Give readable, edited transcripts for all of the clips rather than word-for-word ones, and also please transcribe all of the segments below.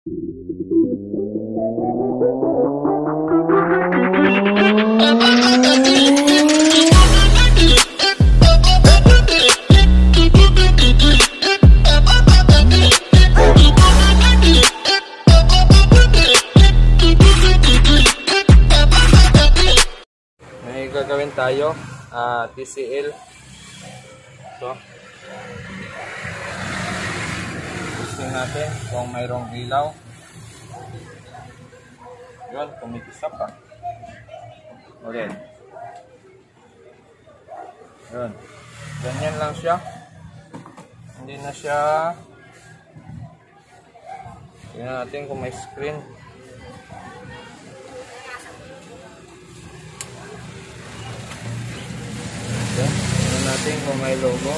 May gagawin tayo, TCL. So, testing natin kung mayroong ilaw. Yun, kumikisap pa. Ulit. Yun. Ganyan lang siya. Hindi na siya. Tingnan natin kung may screen. Okay. Tingnan natin kung may logo.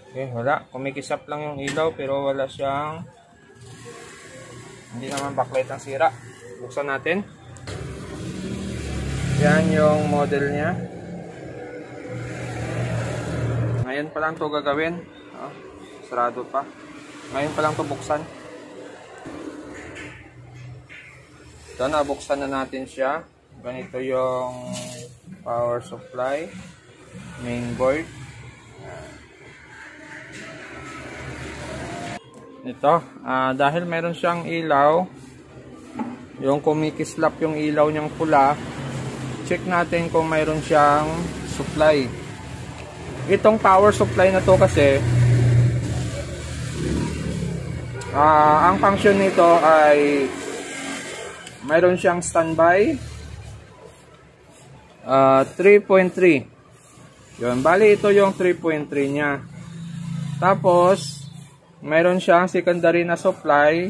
Okay, wala. Kumikisap lang yung ilaw pero wala siyang, hindi naman backlight ang sira. Buksan natin. Yan yung model niya. Ngayon pa lang to gagawin. Sarado pa. Ngayon pa lang to buksan. Ito, nabuksan na natin siya. Ganito yung power supply, main board. Ito, dahil meron siyang ilaw, yung kumikislap yung ilaw niyang pula, check natin kung meron siyang supply. Itong power supply na to kasi, ang function nito ay meron siyang standby 3.3. Yun, bali ito yung 3.3 niya. Tapos mayroon siyang secondary na supply,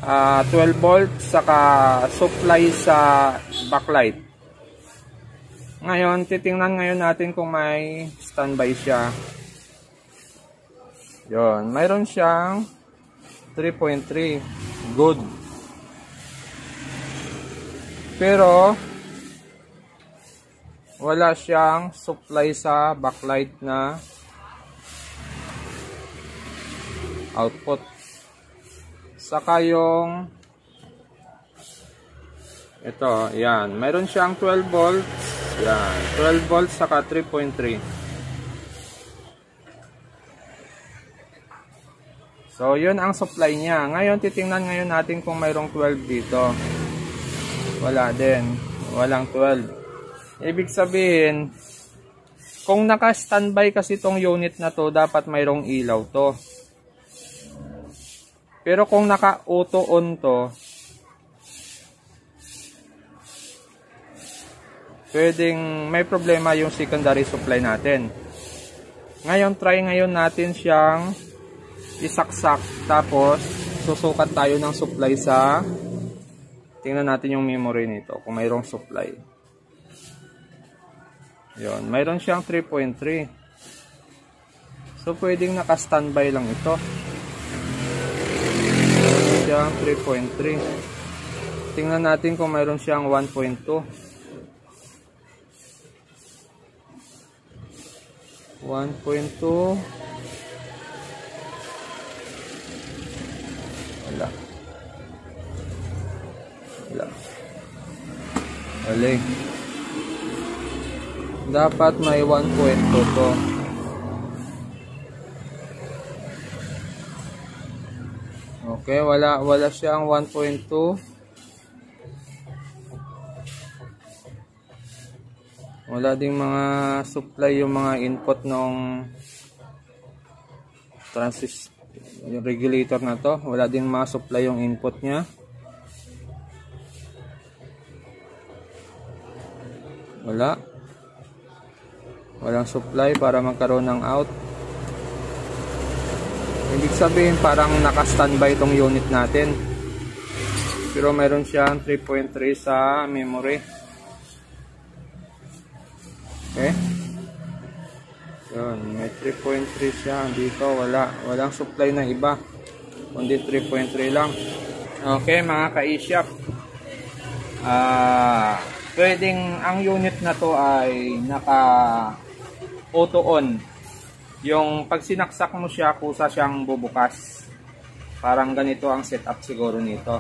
12 volts, saka supply sa backlight. Ngayon, titingnan ngayon natin kung may standby siya. Yun, mayroon siyang 3.3. Good. Pero wala siyang supply sa backlight na output. Saka yung ito, yan. Mayroon siyang 12 volts. Yan, 12 volts saka 3.3. So, yun ang supply niya. Ngayon, titingnan ngayon natin kung mayroong 12 dito. Wala din. Walang 12. Ibig sabihin, kung naka-standby kasi itong unit na to, dapat mayroong ilaw to. Pero kung naka-auto on to, pwedeng may problema yung secondary supply natin. Ngayon, try ngayon natin siyang isaksak. Tapos, susukat tayo ng supply sa, tingnan natin yung memory nito, kung mayroong supply. Yun, mayroon siyang 3.3. So, pwedeng naka-standby lang ito. Siyang 3.3. Tingnan natin kung mayroon siyang 1.2. 1.2. Wala. Wala. Wala. Dapat may 1.2 to. Okay, wala siyang 1.2. Wala ding mga supply yung mga input ng yung regulator na to. Wala ding mga supply yung input niya. Walang supply para magkaroon ng out. Ibig sabihin parang naka-standby itong unit natin. Pero mayroon siyang 3.3 sa memory. Okay. Yun, may 3.3 siya. Dito walang supply na iba. Kundi 3.3 lang. Okay, mga ka-eShop. Pwedeng ang unit na to ay naka auto on. Yung pag sinaksak mo siya, kusa siyang bubukas. Parang ganito ang setup siguro nito.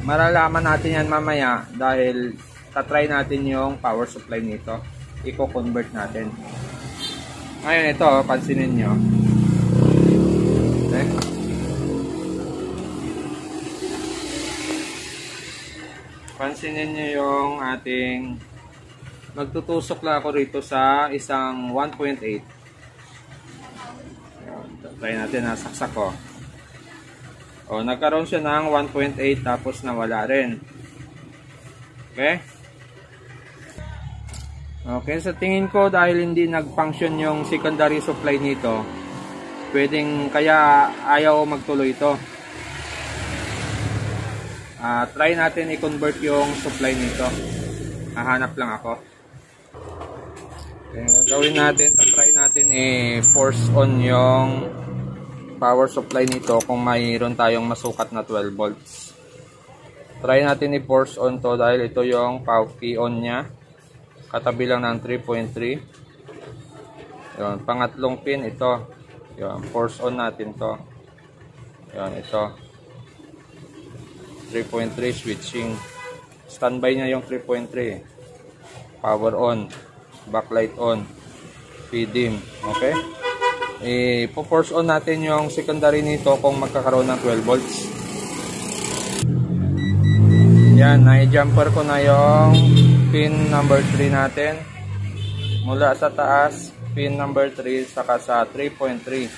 Malalaman natin yan mamaya dahil tatry natin yung power supply nito. I-convert natin. Ngayon ito, pansinin nyo. Okay. Pansinin nyo yung ating magtutusok lang ako rito sa isang 1.8. Try natin na saksak ko. O, nagkaroon siya ng 1.8 tapos nawala rin. Okay? Okay, sa tingin ko dahil hindi nag-function yung secondary supply nito, pwedeng kaya ayaw magtuloy ito. Try natin i-convert yung supply nito. Hahanap lang ako. Okay, gagawin natin, try natin i-force on yung power supply nito kung mayroon tayong masukat na 12 volts. Try natin i-force on to dahil ito yung key on nya. Katabi lang ng 3.3. Yun, pangatlong pin ito. Yun, force on natin to. Yun, ito. 3.3 switching. Standby niya yung 3.3. Power on. Backlight on. P-dim. Okay? I-force on natin yung secondary nito kung magkakaroon ng 12 volts. Yan, na-jumper ko na yung pin number 3 natin. Mula sa taas, pin number 3 saka sa 3.3.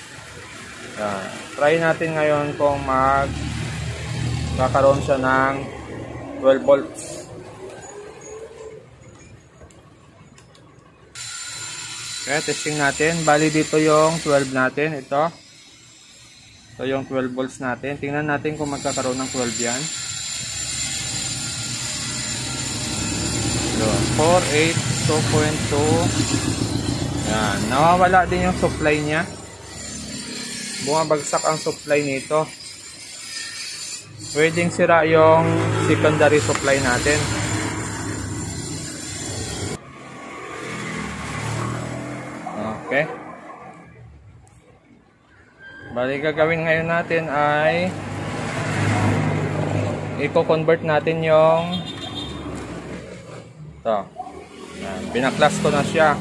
Yan. Try natin ngayon kung magkakaroon siya ng 12 volts. Okay, testing natin. Bali dito yung 12 natin. Ito yung 12 volts natin. Tingnan natin kung magkakaroon ng 12 yan. 4.8, 2.2. Yan. Nawawala din yung supply niya. Bumabagsak ang supply nito. Pwedeng sira yung secondary supply natin. Okay. Bali gagawin ngayon natin ay i-convert natin yung ito. Binaklas ko na siya.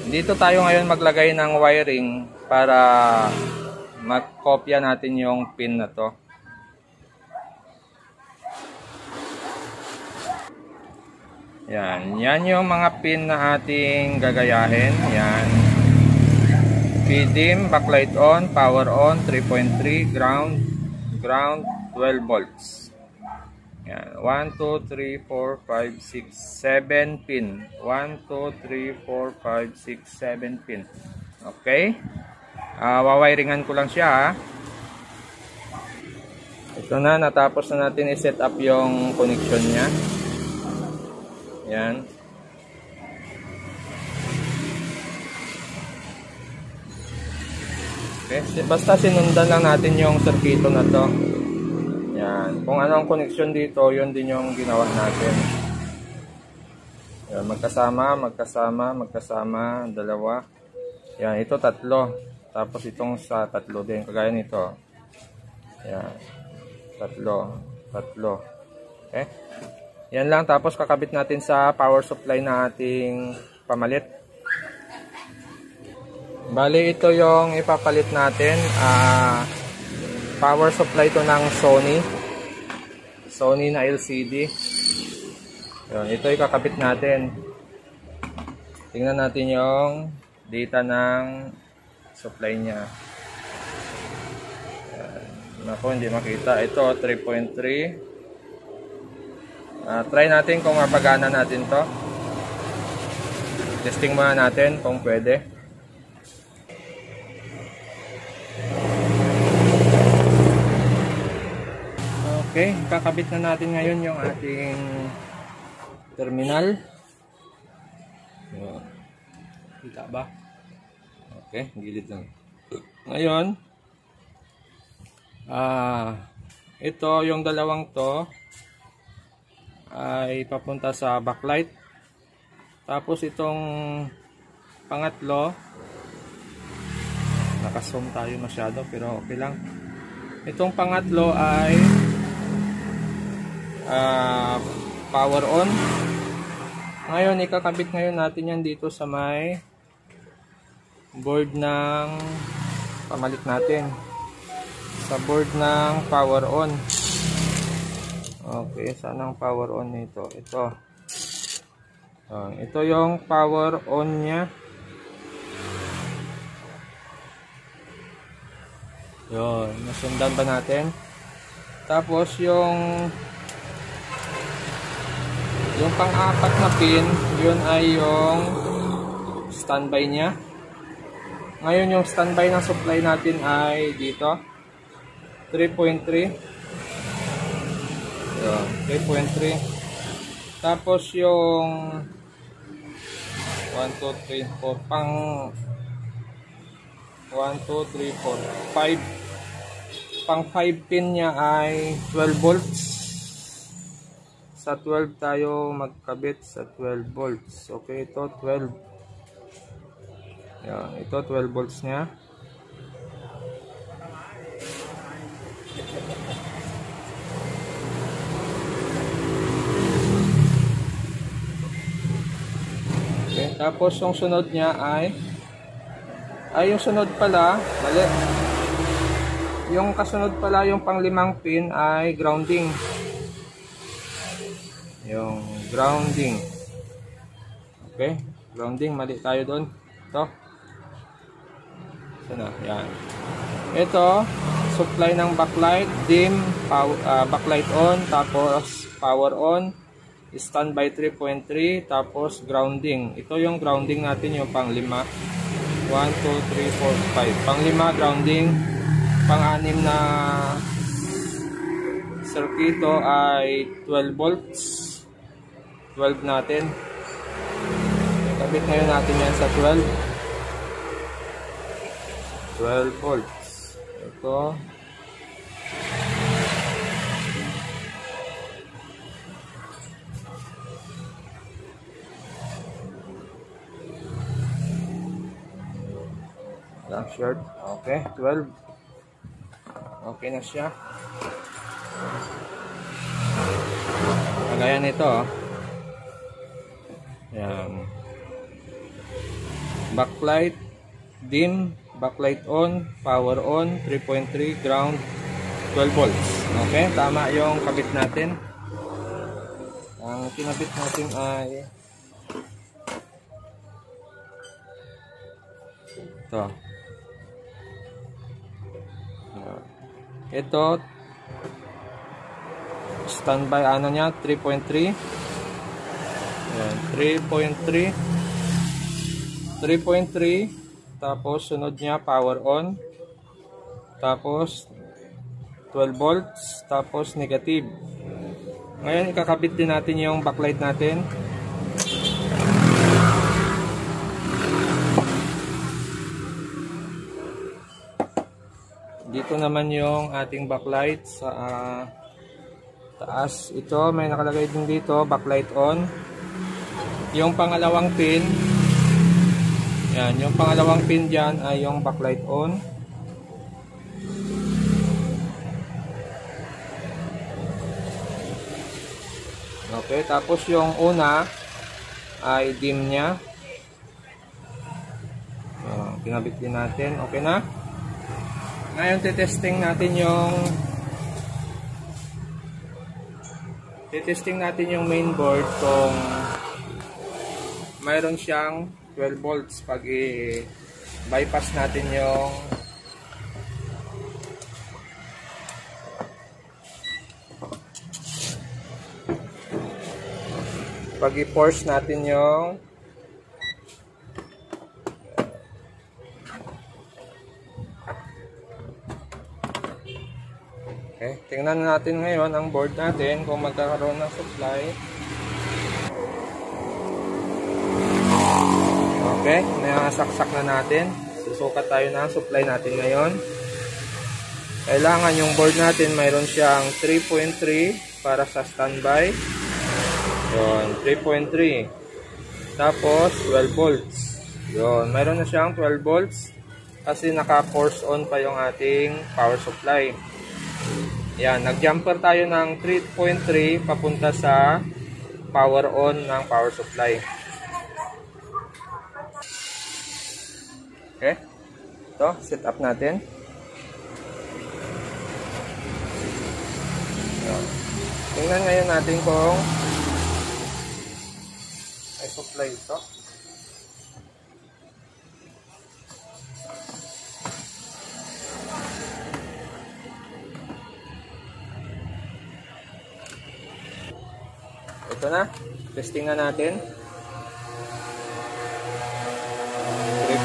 Dito tayo ngayon maglagay ng wiring para magkopya natin yung pin na to. Yan. Yan yung mga pin na ating gagayahin. Yan. P-dim, backlight on, power on, 3.3, ground, 12 volts. Yan. 1, 2, 3, 4, 5, 6, 7 pin. 1, 2, 3, 4, 5, 6, 7 pin. Okay. Wawiringan ko lang siya ha. Ito na. Natapos na natin i-set up yung connection niya. Yan. Okay. Basta sinundan lang natin yung circuito na to. Yan. Kung ano ang connection dito, yun din yung ginawa natin. Yan. Magkasama. Dalawa. Yan. Ito tatlo. Tapos itong sa tatlo din. Kagaya nito. Yan. Tatlo. Okay. Yan lang, tapos kakabit natin sa power supply na ating pamalit. Bali, ito yung ipapalit natin. Power supply to ng Sony na LCD. Yan, ito ikakabit natin. Tingnan natin yung data ng supply niya. Yan. Naku, hindi makita. Ito, 3.3. Try natin kung mapagana natin to. Testing muna natin kung pwede. Okay, kakabit na natin ngayon yung ating terminal. Kita ba? Okay, gilid lang. Ngayon, ito yung dalawang to ay papunta sa backlight. Tapos itong pangatlo, naka-zoom tayo masyado pero okay lang. Itong pangatlo ay power on. Ngayon ikakabit ngayon natin yan dito sa may board ng pamalit natin. Sa board ng power on. Okay, saan ang power on nito? Ito. Ito yung power on nya. Yun, nasundan ba natin? Tapos yung pang-apat na pin, yun ay yung standby nya. Ngayon yung standby ng supply natin ay dito 3.3. Yun, 3.3. Tapos yung 1, 2, 3, 4 pang 1, 2, 3, 4 5 pang 5 pin nya ay 12 volts. Sa 12 tayo magkabit sa 12 volts. Okay, ito 12. Yan, ito 12 volts nya. Okay, tapos yung sunod nya ay yung sunod pala, mali. Yung kasunod pala, yung pang 5 pin ay grounding. Yung grounding. Okay, grounding, mali tayo doon. Ito. Sana, yan. Ito, supply ng backlight, dim, backlight on, tapos power on, standby 3.3, tapos grounding. Ito yung grounding natin, yung pang 5. 1, 2, 3, 4, 5. Pang 5 grounding. Pang 6 na circuito ay 12 volts. 12 natin. Kabit ngayon natin yan sa 12. 12 volts. Ito. Lang short. Okay, 12. Okay na siya. Kagaya nito. Yan. Backlight, dim, backlight on, power on, 3.3, ground, 12 volts. Okay, tama yung kabit natin. Ang kinabit natin ay ito. Ito standby ano niya 3.3. Yan, 3.3. 3.3. Tapos sunod niya power on. Tapos 12 volts, tapos negative. Ngayon ikakabit din natin yung backlight natin. Dito naman yung ating backlight sa taas. Ito may nakalagay din dito, backlight on. Yung pangalawang pin, yan, yung pangalawang pin dyan ay yung backlight on. Okay, tapos yung una ay dim nya. Kinabit din natin. Okay na? Ngayon titesting natin yung main board kung mayroon siyang 12 volts pag i-bypass natin yung pag i-force natin yung okay, tingnan natin ngayon ang board natin kung magkakaroon ng supply. Okay, nasaksak na natin. Susukat tayo ng supply natin ngayon. Kailangan yung board natin mayroon siyang 3.3 para sa standby. Yun, 3.3. Tapos 12 volts. Yun, mayroon na siyang 12 volts kasi naka-force on pa yung ating power supply. Yan, nag-jumper tayo ng 3.3 papunta sa power on ng power supply. Okay. Ito, set up natin. Yan. Tingnan ngayon natin kung ay supply ito. Ito na, testing na natin. 3.3.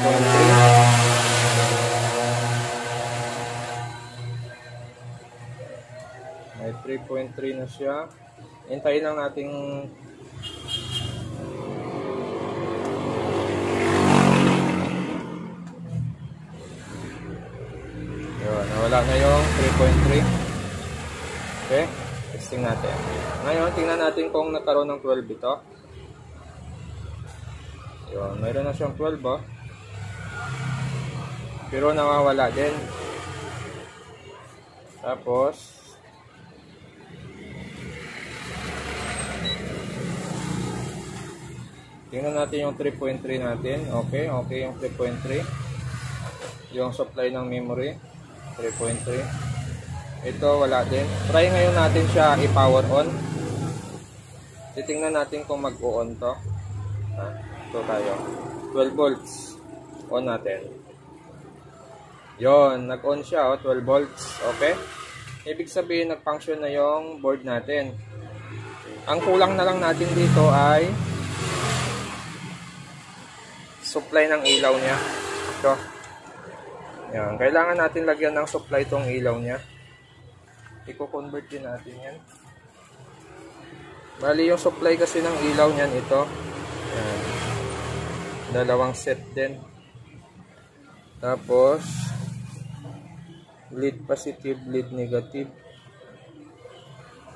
May 3.3 na siya. Hintayin lang nating yun, nawala na yung 3.3. Okay, testing natin. Ngayon, tingnan natin kung nagkaroon ng 12 ito. Yun, mayroon na siyang 12 oh. Pero nawawala din. Tapos tingnan natin yung 3.3 natin. Okay, okay yung 3.3. Yung supply ng memory 3.3. Ito wala din. Try ngayon natin siya i-power on. Titingnan natin kung mag-on to. Ito tayo. 12 volts. On natin. Yon, nag-on siya, 12 volts. Okay? Ibig sabihin, nag-function na yung board natin. Ang kulang na lang natin dito ay supply ng ilaw niya. Ito. Yan. Kailangan natin lagyan ng supply itong ilaw niya. I-convert din natin yan. Bali, yung supply kasi ng ilaw niyan ito. Yan. Dalawang set din. Tapos lead positive, lead negative.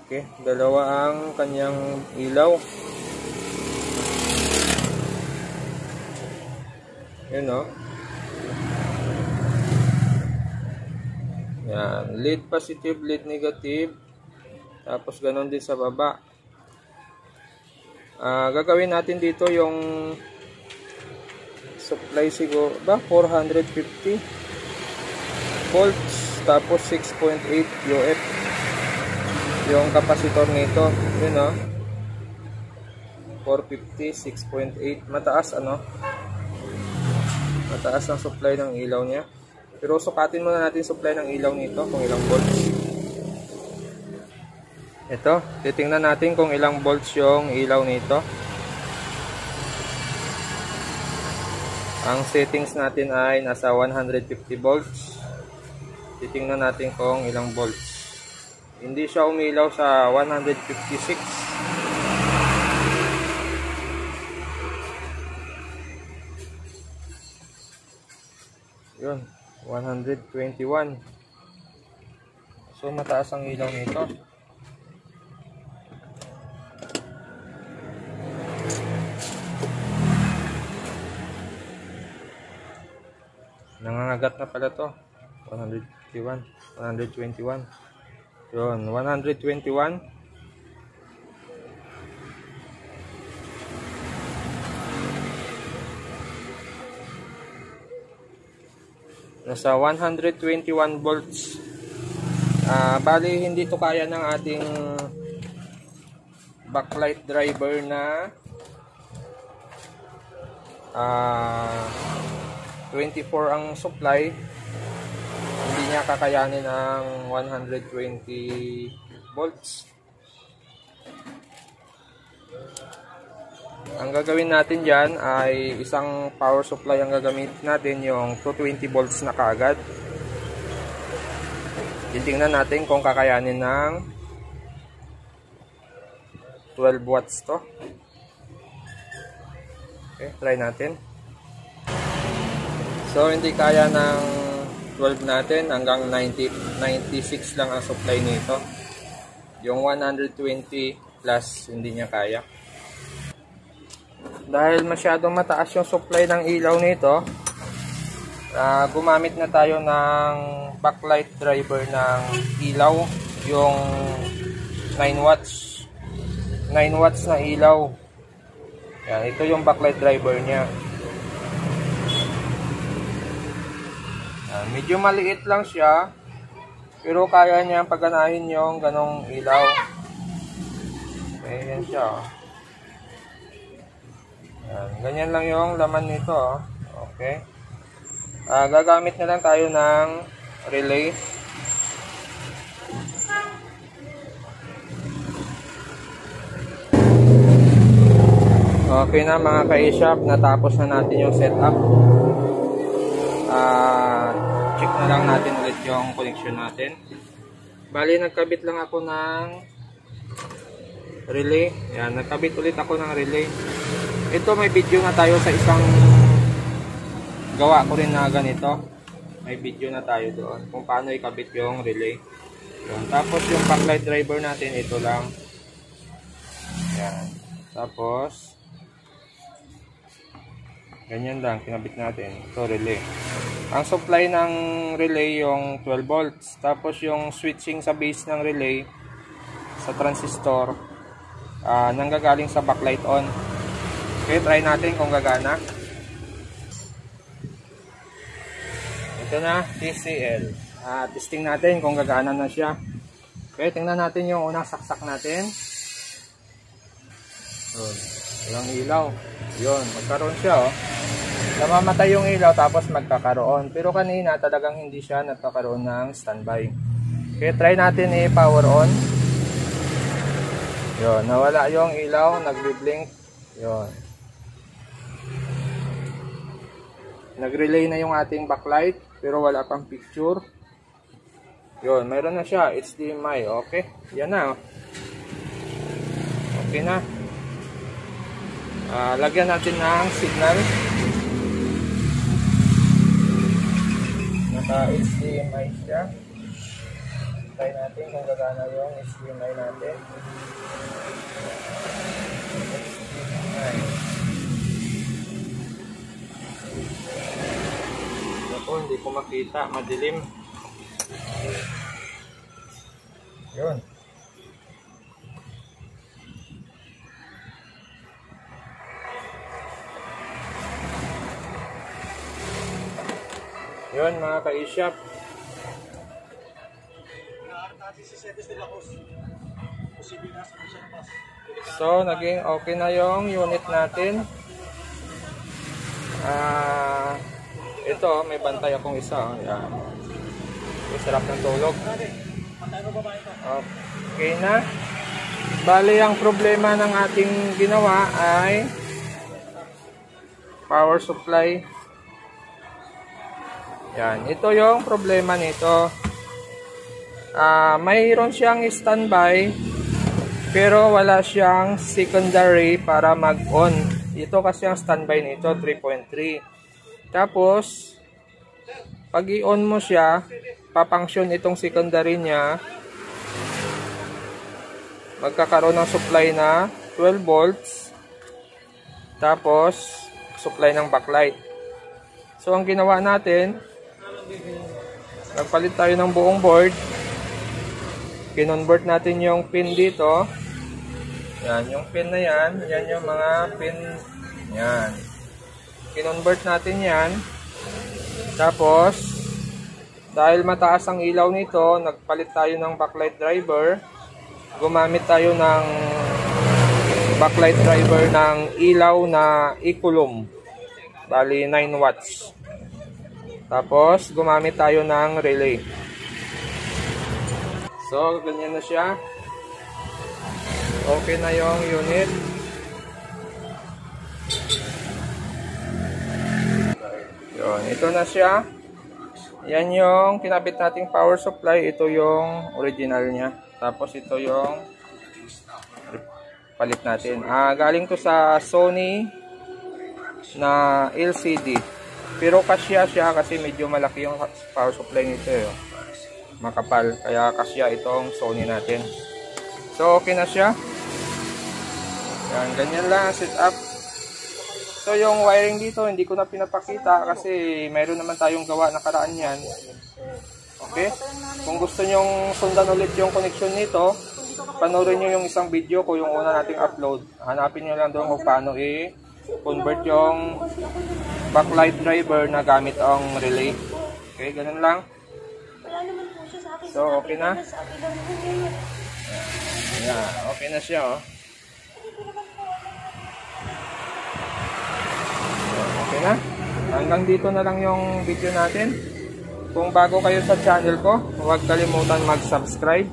Okay, dalawa ang kanyang ilaw. Yun o. Yan, lead positive, lead negative. Tapos ganon din sa baba. Gagawin natin dito yung supply siguro ba 450 volts tapos 6.8 UF yung kapasitor nito. Yun o, 450 6.8. Mataas ano, mataas ang supply ng ilaw niya. Pero sukatin muna natin supply ng ilaw nito kung ilang volts. Ito, titingnan natin kung ilang volts yung ilaw nito. Ang settings natin ay nasa 150 volts. Titingnan natin kung ilang volts. Hindi siya umilaw sa 156. Yun, 121. So mataas ang ilaw nito. Nangangagat na pala to. 151, 121. Yun, 121. Nasa 121 volts. Bali hindi to kaya ng ating backlight driver na 24 ang supply. Hindi niya kakayanin ang 120 volts. Ang gagawin natin dyan ay isang power supply ang gagamit natin, yung 220 volts na kaagad. Titingnan natin kung kakayanin ng 12 watts to. Okay, try natin. So hindi kaya ng 12 natin hanggang 96 lang ang supply nito. Yung 120 plus hindi niya kaya. Dahil masyadong mataas yung supply ng ilaw nito, gumamit na tayo ng backlight driver ng ilaw, yung 9 watts. 9 watts na ilaw. Yan, ito yung backlight driver niya. Yan, medyo maliit lang siya, pero kaya niya pagganahin yung ganong ilaw. Okay, yan siya. Yan, ganyan lang yung laman nito. Okay. Gagamit na lang tayo ng relay. Okay na mga ka-e-shop, natapos na natin yung setup. Check na lang natin ulit yung connection natin. Bali, nagkabit lang ako ng relay. Yan, nagkabit ulit ako ng relay. Ito, may video na tayo sa isang gawa ko rin na ganito. May video na tayo doon kung paano ikabit yung relay. Yan. Tapos yung backlight driver natin, ito lang. Yan. Tapos ganyan lang, kinabit natin. Ito, relay. Ang supply ng relay yung 12 volts. Tapos yung switching sa base ng relay sa transistor, nanggagaling sa backlight on. Okay, try natin kung gagana. Ito na, TCL. Testing natin kung gagana na siya. Okay, tingnan natin yung unang saksak natin. Walang ilaw. Yun, magkaroon siya, oh. Namamatay yung ilaw tapos magkakaroon. Pero kanina talagang hindi siya nagkakaroon ng standby. Okay, try natin i-power on. Yun, nawala yung ilaw, nagbi-blink. Yun. Nag-relay na yung ating backlight pero wala pang picture. Yun, mayroon na siya, HDMI. Okay, yan na, oh. Okay na. Lagyan natin ng signal. Naka-HDMI siya. Try natin kung gagana yung HDMI natin. HDMI. Ako, hindi ko makita. Madilim. Yun. Yun mga ka-e-shop. So, naging okay na yung unit natin. Ito, may bantay akong isa. Yan. Sarap ng tulog. Okay na. Bali, ang problema ng ating ginawa ay power supply. Yan, ito yung problema nito. Mayroon siyang standby pero wala siyang secondary para mag-on. Ito kasi ang standby nito, 3.3. Tapos pag i-on mo siya, papunction itong secondary niya. Magkakaroon ng supply na 12 volts. Tapos supply ng backlight. So ang ginawa natin, nagpalit tayo ng buong board. Kinonvert natin yung pin dito. Yan, yung pin na yan. Yan yung mga pin. Yan. Kinonvert natin yan. Tapos, dahil mataas ang ilaw nito, nagpalit tayo ng backlight driver. Gumamit tayo ng backlight driver ng ilaw na e-coulomb. Bali, 9 watts. Tapos, gumamit tayo ng relay. So, ganyan na siya. Okay na yung unit. Yun, ito na siya. Yan yung kinabit nating power supply. Ito yung original niya. Tapos, ito yung palit natin. Galing to sa Sony na LCD. Pero kasya siya kasi medyo malaki yung power supply nito eh. Makapal. Kaya kasya itong Sony natin. So okay na siya. Yan, ganyan lang ang setup. So yung wiring dito hindi ko na pinapakita kasi mayroon naman tayong gawa nakaraan yan. Okay? Kung gusto nyong sundan ulit yung connection nito, panoorin nyo yung isang video ko, yung una nating upload. Hanapin nyo lang doon kung paano i-convert yung backlight driver na gamit ang relay. Okay, ganun lang. So, okay na. Yeah, okay na siya, oh. So, okay na. Hanggang dito na lang yung video natin. Kung bago kayo sa channel ko, huwag kalimutan mag-subscribe.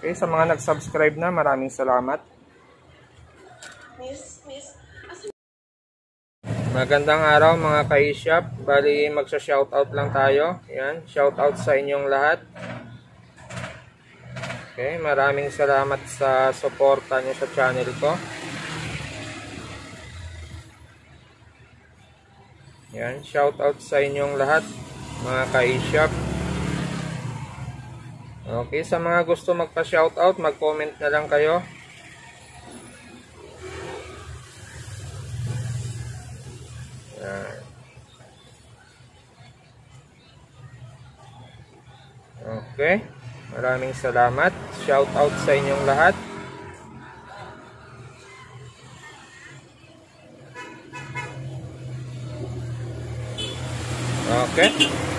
Okay, sa mga nag-subscribe na, maraming salamat. Magandang araw mga ka-eShop. Bali, magsa-shoutout lang tayo. Yan, shoutout sa inyong lahat. Okay, maraming salamat sa suporta niyo sa channel ko. Yan, shoutout sa inyong lahat mga ka-eShop. Okay, sa mga gusto magpa-shoutout, mag-comment na lang kayo. Yan. Okay, maraming salamat. Shoutout sa inyong lahat. Okay.